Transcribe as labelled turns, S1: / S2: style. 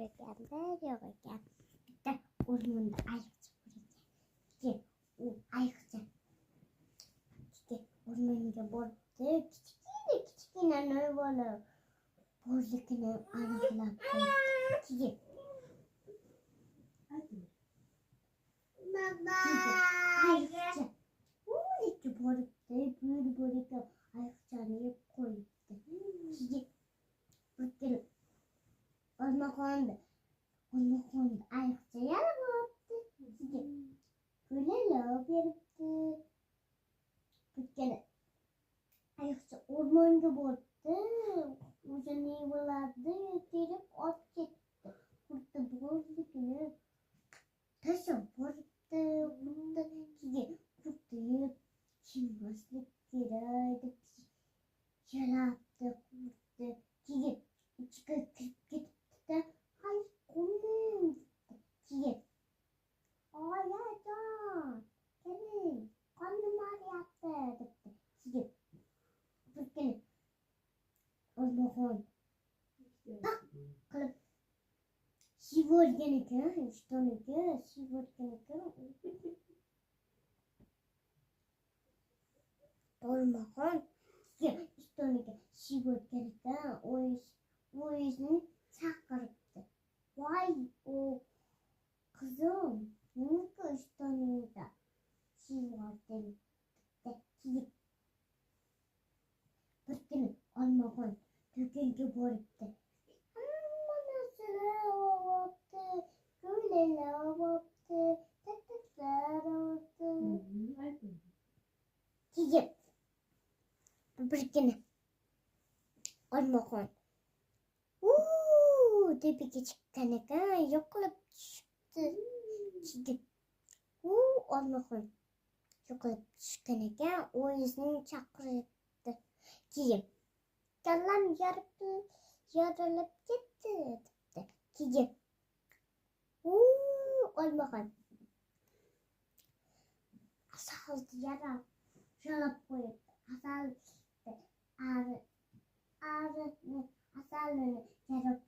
S1: ekanda yo'q ekan. Bitta o'rmonda ayiqcha bor ekan. Keyin u ayiqcha o'rmonga boribdi, kichkina bola borligini aniqlab qo'yibdi. Keyin ayiqcha o'likka boribdi, bo'ri bor ekan, ayiqchani yeb qo'yibdi. Keyin bir kun olmaxonda ayiqcha yalabopti. Keyin gulalar beribdi. Bir kun ayiqcha o'rmonga boribdi, o'sha mevalarni terib olib ketdi. Xuddi bo'rligini tashlab boribdi. Keyin xuddi yeb yemaslik kerak deb yalabdi. Keyin ichiga kirib ketibdi-da, "Hay qo'nim" debdi. Keyin "Oyajon, keling, qornim og'riyapti" debdi. Keyin bir kun olmaxon paq qilib shivorgan ekan, ishtoniga shivorgan ekan. Olmaxon ishtoniga shivorgan ekan, o'yisni chaqiribdi. "Voy, o qizim, nimaga ishtoningda shivording?" debdi. Keyin bir kun olmaxon do'konga boribdi. Hamma narsalar olibdi, ko'ylaklar olibdi, taktlar olibdi. Keyin bir kun olmaxon tepaga chiqqan ekan, yiqilib tushibdi. Keyin olmaxon yiqilib tushgan ekan, o'yisni chaqiribdi. Keyin "Kallam yorilib ketdi" debdi. Keyin olmaxon asalni yalab qo'yibdi. Asalni yalab